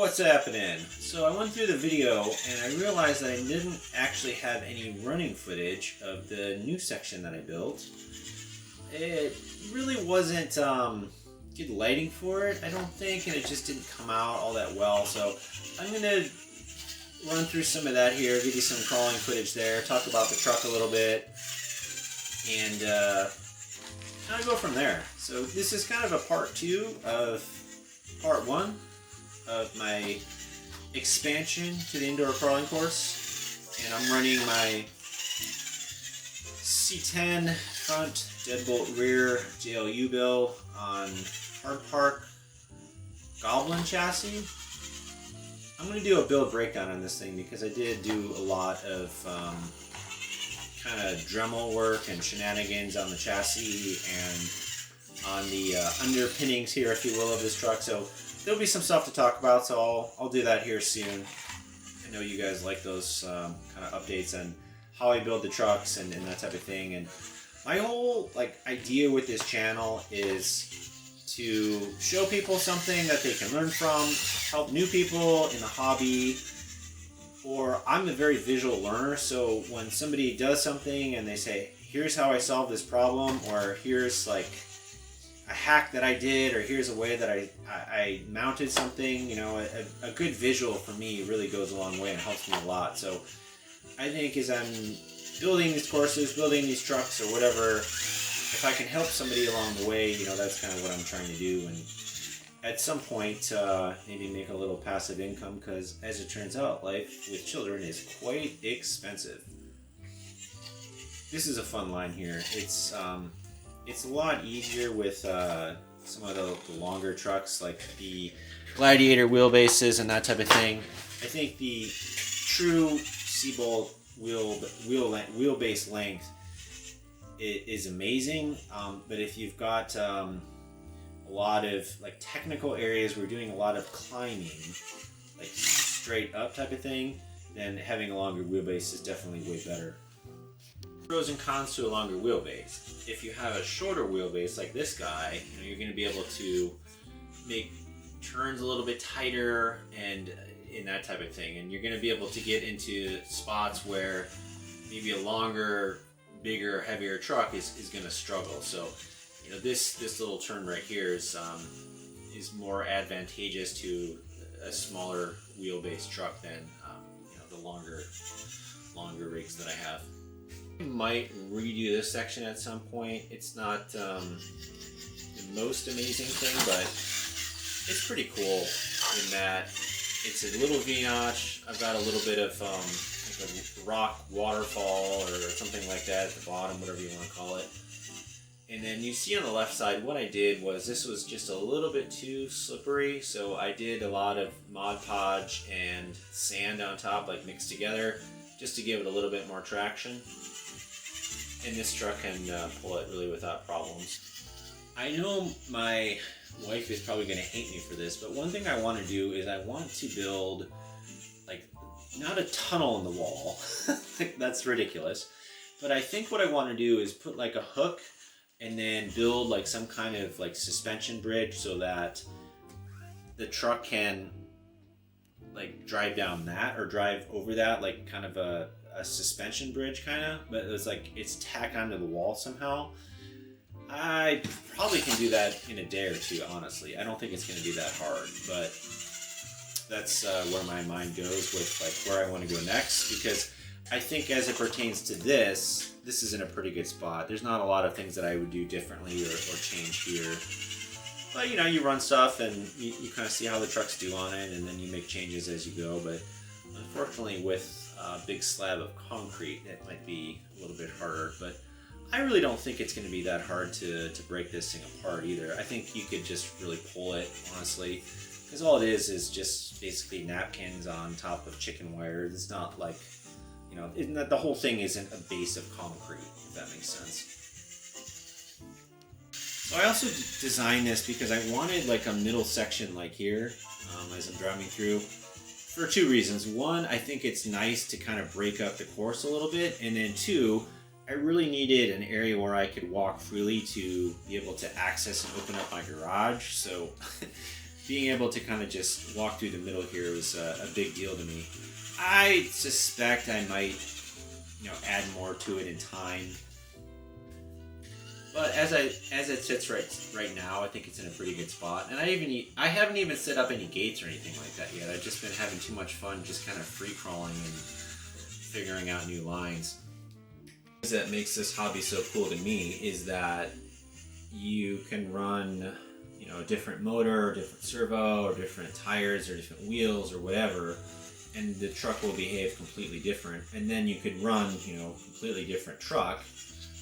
What's happening? So I went through the video and I realized that I didn't actually have any running footage of the new section that I built. It really wasn't good lighting for it, I don't think, and it just didn't come out all that well. So I'm going to run through some of that here, give you some crawling footage there, talk about the truck a little bit, and kind of go from there. So this is kind of a part 2 of part 1 of my expansion to the indoor crawling course, and I'm running my C10 front, deadbolt rear JLU build on Hard Park Goblin chassis. I'm going to do a build breakdown on this thing because I did do a lot of kind of Dremel work and shenanigans on the chassis and on the underpinnings here, if you will, of this truck. So there'll be some stuff to talk about, so I'll do that here soon. I know you guys like those kind of updates on how I build the trucks and that type of thing. And my whole idea with this channel is to show people something that they can learn from, help new people in the hobby. Or I'm a very visual learner, so when somebody does something and they say, here's how I solve this problem, or here's a hack that I did, or here's a way that I mounted something, you know, a good visual for me really goes a long way and helps me a lot. So I think as I'm building these courses, building these trucks or whatever, if I can help somebody along the way, you know, that's kind of what I'm trying to do. And at some point, maybe make a little passive income, because as it turns out, life with children is quite expensive. This is a fun line here. It's a lot easier with some of the longer trucks, like the Gladiator wheelbases and that type of thing. I think the true CBolt wheelbase length is amazing, but if you've got a lot of technical areas, we're doing a lot of climbing, straight up type of thing, then having a longer wheelbase is definitely way better. Pros and cons to a longer wheelbase. If you have a shorter wheelbase like this guy, you know, you're going to be able to make turns a little bit tighter and in that type of thing, and you're going to be able to get into spots where maybe a longer, bigger, heavier truck is going to struggle. So, you know, this little turn right here is more advantageous to a smaller wheelbase truck than you know, the longer rigs that I have. I might redo this section at some point. It's not the most amazing thing, but it's pretty cool in that it's a little V-notch. I've got a little bit of a rock waterfall or something like that at the bottom, whatever you want to call it. And then you see on the left side, what I did was, this was just a little bit too slippery, so I did a lot of Mod Podge and sand on top, mixed together, just to give it a little bit more traction. And this truck can pull it really without problems. I know my wife is probably going to hate me for this, but one thing I want to do is I want to build, not a tunnel in the wall. That's ridiculous. But I think what I want to do is put a hook and then build some kind of suspension bridge so that the truck can drive down that or drive over that, kind of a suspension bridge but it's tacked onto the wall somehow. I probably can do that in a day or two, honestly. I don't think it's going to be that hard, but that's where my mind goes with where I want to go next, because I think as it pertains to this is in a pretty good spot. There's not a lot of things that I would do differently or change here. But you know, you run stuff and you kind of see how the trucks do on it, and then you make changes as you go. But unfortunately with a big slab of concrete, it might be a little bit harder. But I really don't think it's going to be that hard to break this thing apart either. I think you could just really pull it, honestly, because all it is just basically napkins on top of chicken wire. It's not you know, the whole thing isn't a base of concrete, if that makes sense. So I also designed this because I wanted a middle section here as I'm driving through, for two reasons. One, I think it's nice to kind of break up the course a little bit, and then two, I really needed an area where I could walk freely to be able to access and open up my garage. So being able to kind of just walk through the middle here was a big deal to me. I suspect I might, add more to it in time. But as it sits right now, I think it's in a pretty good spot. And I haven't even set up any gates or anything like that yet. I've just been having too much fun just kind of free crawling and figuring out new lines. That makes this hobby so cool to me is that you can run, a different motor, or different servo, or different tires, or different wheels, or whatever, and the truck will behave completely different. And then you could run, completely different truck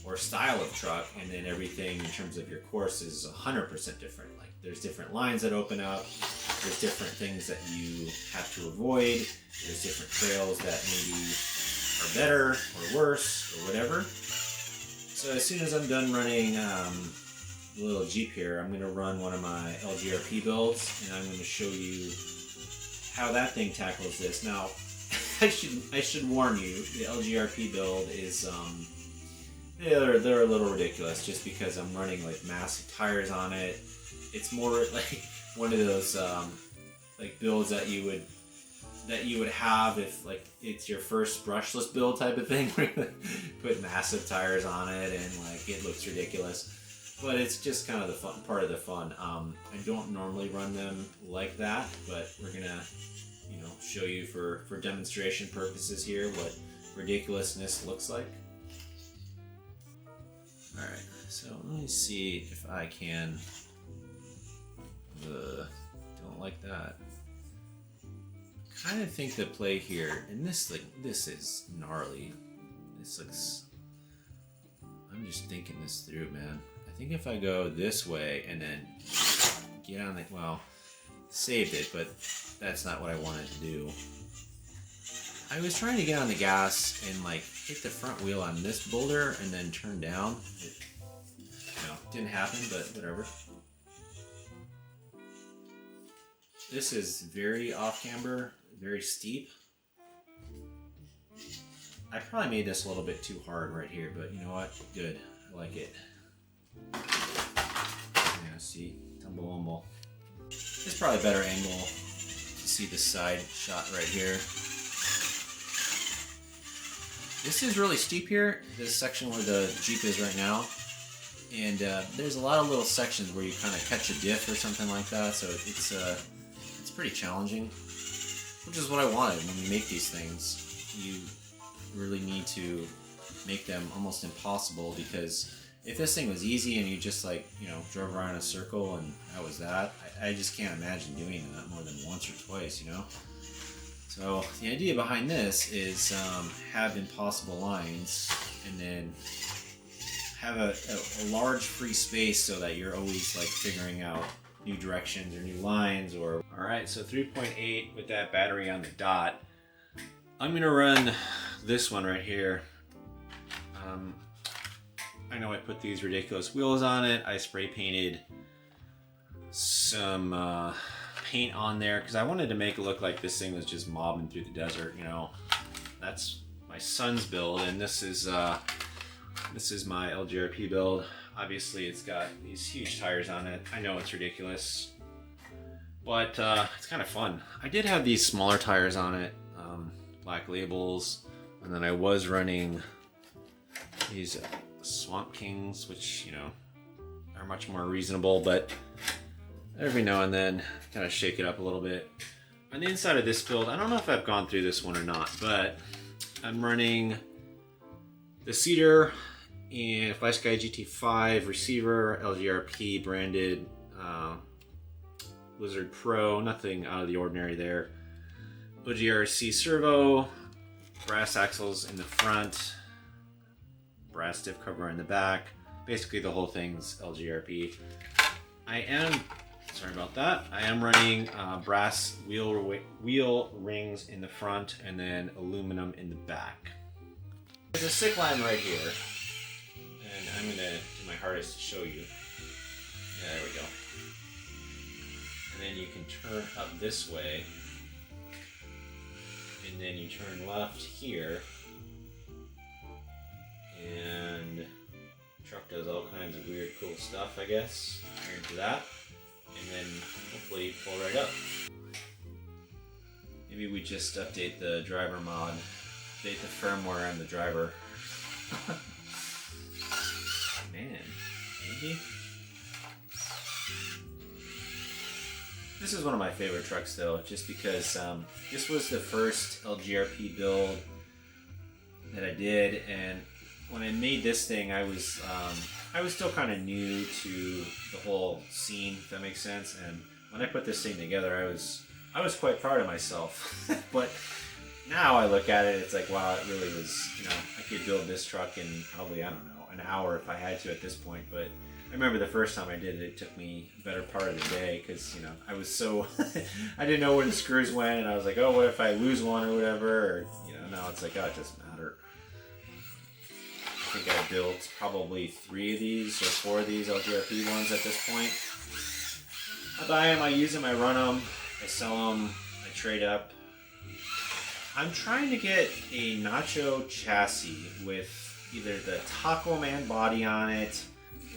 or style of truck, and then everything in terms of your course is 100% different. Like there's different lines that open up, there's different things that you have to avoid, there's different trails that maybe are better or worse or whatever. So as soon as I'm done running the little Jeep here, I'm going to run one of my LGRP builds, and I'm going to show you how that thing tackles this. Now, I should warn you, the LGRP build is they're a little ridiculous just because I'm running like massive tires on it. It's more like one of those like builds that you would have if like it's your first brushless build type of thing, where you put massive tires on it and like it looks ridiculous. But it's just kind of the fun part of the fun. I don't normally run them like that, but we're gonna, show you for demonstration purposes here what ridiculousness looks like. All right, so let me see if I can. Don't like that. Kind of think the play here, and this is gnarly. This looks. I'm just thinking this through, man. I think if I go this way and then get on saved it, but that's not what I wanted to do. I was trying to get on the gas and like hit the front wheel on this boulder and then turn down. It, didn't happen, but whatever. This is very off-camber, very steep. I probably made this a little bit too hard right here, but you know what? Good. I like it. Yeah, see? Tumble-wumble. It's probably a better angle to see the side shot right here. This is really steep here, this section where the Jeep is right now. And there's a lot of little sections where you kind of catch a diff or something like that, so it's pretty challenging. Which is what I wanted. When you make these things, you really need to make them almost impossible, because if this thing was easy and you just drove around in a circle and that was that, I just can't imagine doing that more than once or twice, So the idea behind this is have impossible lines and then have a large free space so that you're always figuring out new directions or new lines. Or alright, so 3.8 with that battery on the dot. I'm gonna run this one right here. I know I put these ridiculous wheels on it. I spray painted some paint on there because I wanted to make it look like this thing was just mobbing through the desert. That's my son's build, and this is my LGRP build. Obviously, it's got these huge tires on it. I know it's ridiculous, but it's kind of fun. I did have these smaller tires on it, black labels, and then I was running these Swamp Kings, which are much more reasonable, but every now and then kind of shake it up a little bit. On the inside of this build, I don't know if I've gone through this one or not, but I'm running the Cedar and Fly Sky GT5 receiver, LGRP branded, Blizzard Pro, nothing out of the ordinary there. OGRC servo, brass axles in the front, brass diff cover in the back. Basically the whole thing's LGRP. Sorry about that. I am running brass wheel rings in the front and then aluminum in the back. There's a sick line right here, and I'm gonna do my hardest to show you. Yeah, there we go. And then you can turn up this way, and then you turn left here, and the truck does all kinds of weird, cool stuff, I guess. You're into that. and then hopefully pull right up. Maybe we just update the driver mod, update the firmware on the driver. Man, maybe? This is one of my favorite trucks though, just because this was the first LGRP build that I did, and when I made this thing, I was still kind of new to the whole scene, if that makes sense. And when I put this thing together, I was quite proud of myself. But now I look at it, it's like, wow, it really was, you know, I could build this truck in probably, I don't know, an hour if I had to at this point. But I remember the first time I did it, it took me a better part of the day because, you know, I was so, I didn't know where the screws went, and I was like, oh, what if I lose one or whatever, or, you know, now it's like, oh, it doesn't matter. I think I built probably 3 of these or 4 of these LGRP ones at this point. I buy them, I use them, I run them, I sell them, I trade up. I'm trying to get a Nacho chassis with either the Taco Man body on it,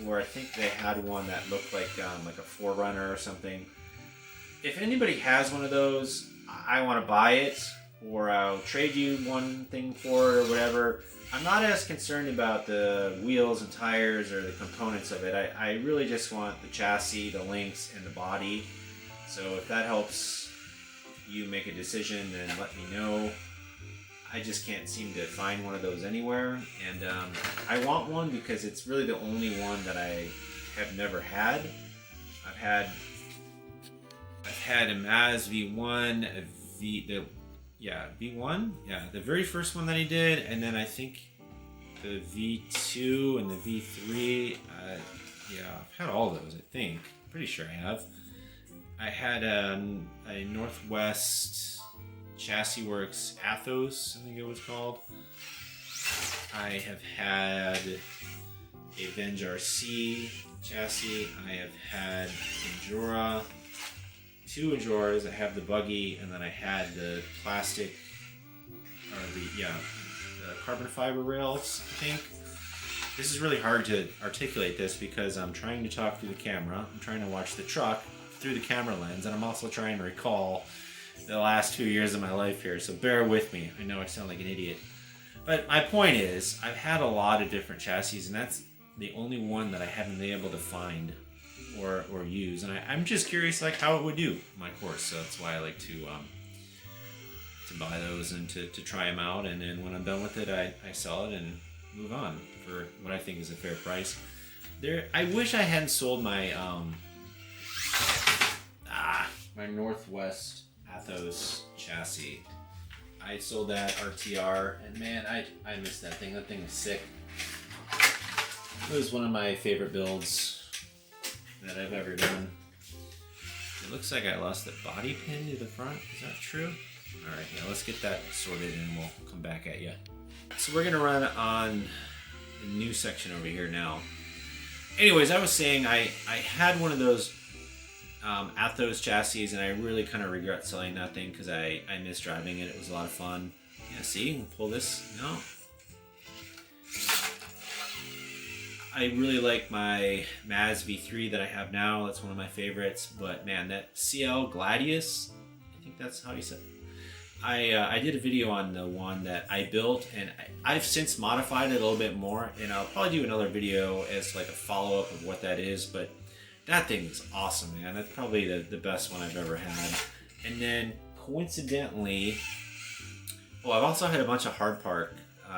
or I think they had one that looked like a Forerunner or something. If anybody has one of those, I want to buy it, or I'll trade you one thing for it or whatever. I'm not as concerned about the wheels and tires or the components of it. I really just want the chassis, the links, and the body. So if that helps you make a decision, then let me know. I just can't seem to find one of those anywhere, and I want one because it's really the only one that I have never had. I've had a Maz V1, V1, the very first one that he did, and then I think the V2 and the V3. I've had all those. I think, pretty sure I have. I had a Northwest Chassis Works Athos, I think it was called. I have had a Venge RC chassis. I have had Endura, 2 Enduras. I have the buggy, and then I had the plastic, or the carbon fiber rails, I think. This is really hard to articulate this because I'm trying to talk through the camera. I'm trying to watch the truck through the camera lens, and I'm also trying to recall the last 2 years of my life here, so bear with me. I know I sound like an idiot. But my point is, I've had a lot of different chassis, and that's the only one that I haven't been able to find or use. And I'm just curious like how it would do in my course, so that's why I like to buy those and to try them out, and then when I'm done with it, I sell it and move on for what I think is a fair price. I wish I hadn't sold my my Northwest Athos chassis. I sold that RTR, and man, I miss that thing. That thing is sick. It was one of my favorite builds that I've ever done. It looks like I lost the body pin to the front. Is that true? Alright, yeah, let's get that sorted and we'll come back at you. So we're gonna run on the new section over here now. Anyways, I was saying I had one of those Athos chassis, and I really kind of regret selling that thing because I miss driving it. It was a lot of fun. Yeah, see? We'll pull this. No. I really like my Maz V3 that I have now. That's one of my favorites. But man, that CL Gladius, I think that's how you said it. I did a video on the one that I built, and I've since modified it a little bit more, and I'll probably do another video as like a follow-up of what that is. But that thing is awesome, man. That's probably the best one I've ever had. And then, coincidentally, I've also had a bunch of Hard Park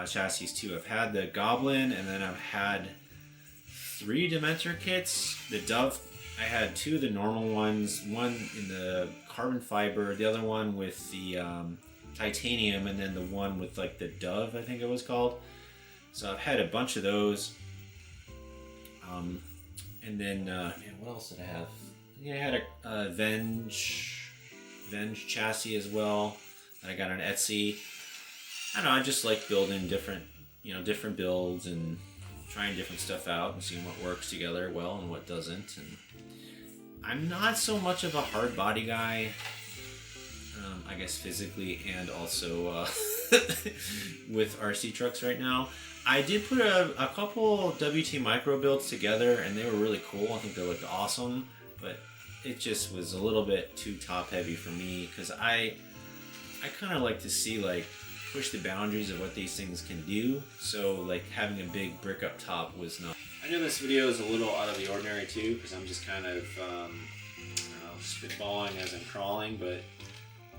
chassis too. I've had the Goblin, and then I've had 3 Dementor kits. The Dove, I had 2 of the normal ones, one in the carbon fiber, the other one with the titanium, and then the one with like the Dove, I think it was called. So I've had a bunch of those. And then, man, what else did I have? I had a Venge chassis as well that I got on Etsy. I don't know, I just like building different builds and trying different stuff out and seeing what works together well and what doesn't. And I'm not so much of a hard body guy, I guess physically and also with RC trucks right now. I did put a couple WT micro builds together, and they were really cool. I think they looked awesome, but it just was a little bit too top heavy for me, because I kind of like to see like push the boundaries of what these things can do. So like having a big brick up top was not. I know this video is a little out of the ordinary too, because I'm just kind of I don't know, spitballing as I'm crawling. But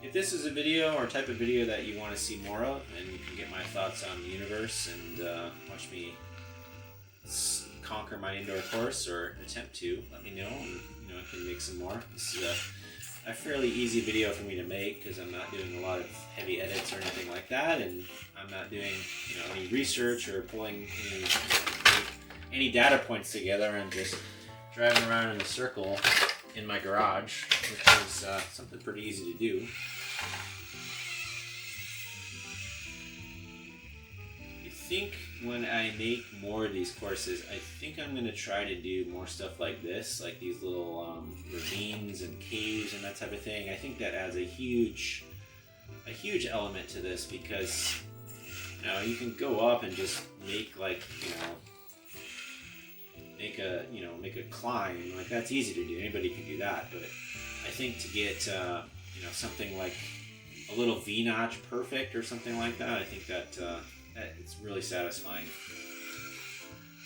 if this is a video or type of video that you want to see more of, and you can get my thoughts on the universe and watch me conquer my indoor course, or attempt to, let me know, and I can make some more. This is a fairly easy video for me to make, because I'm not doing a lot of heavy edits or anything like that, and I'm not doing any research or pulling any data points together. I'm just driving around in a circle in my garage, which is something pretty easy to do. I think when I make more of these courses, I think I'm going to try to do more stuff like this, like these little ravines and caves and that type of thing. I think that adds a huge element to this, because you can go up and just make like make a climb, like that's easy to do. Anybody can do that. But I think to get something like a little V-notch perfect or something like that, I think that it's really satisfying.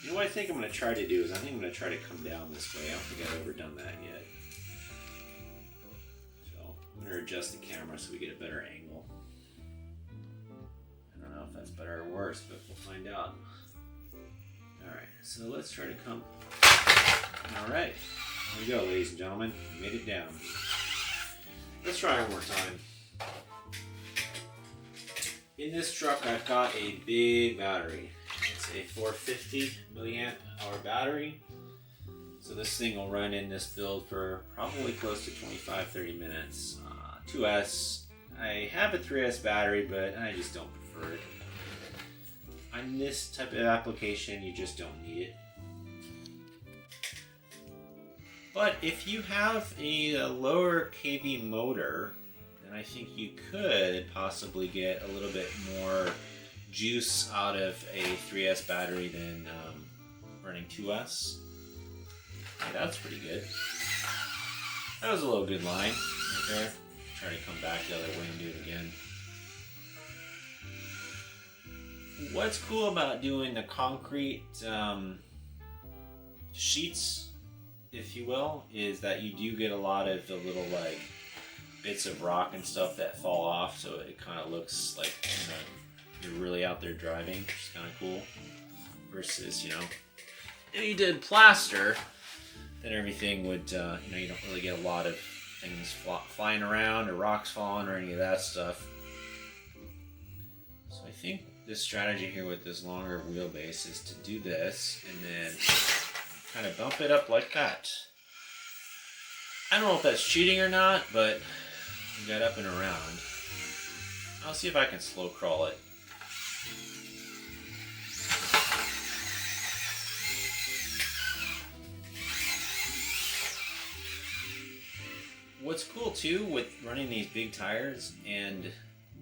You know what I think I'm going to try to do is I think I'm going to try to come down this way. I don't think I've ever done that yet. So I'm going to adjust the camera so we get a better angle. I don't know if that's better or worse, but we'll find out. Alright, so let's try to come. Alright, here we go, ladies and gentlemen. We made it down. Let's try one more time. In this truck, I've got a big battery. It's a 450 milliamp hour battery. So this thing will run in this build for probably close to 25-30 minutes. 2S. I have a 3S battery, but I just don't prefer it. On this type of application, you just don't need it. But if you have a lower kV motor, then I think you could possibly get a little bit more juice out of a 3S battery than running 2S. Okay, that's pretty good. That was a little good line right there. Try to come back the other way and do it again. What's cool about doing the concrete sheets, if you will, is that you do get a lot of the little like bits of rock and stuff that fall off, so it kind of looks like you're really out there driving, which is kind of cool. Versus if you did plaster, then everything would you don't really get a lot of things flying around or rocks falling or any of that stuff. So I think this strategy here with this longer wheelbase is to do this and then kind of bump it up like that. I don't know if that's cheating or not, but we got up and around. I'll see if I can slow crawl it. What's cool too with running these big tires and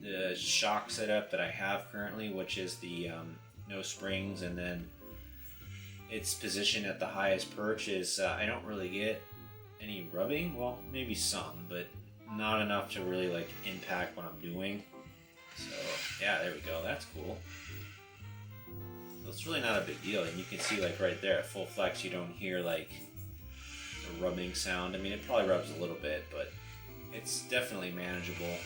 the shock setup that I have currently, which is the no springs, and then its position at the highest perch, is I don't really get any rubbing. Well, maybe some, but not enough to really like impact what I'm doing. So yeah, there we go. That's cool. So it's really not a big deal, and you can see like right there at full flex, you don't hear like the rubbing sound. I mean, it probably rubs a little bit, but it's definitely manageable.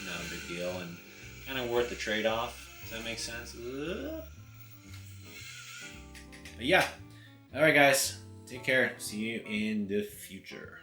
Not a big deal, and kind of worth the trade-off. Does that make sense? But yeah. Alright guys, take care. See you in the future.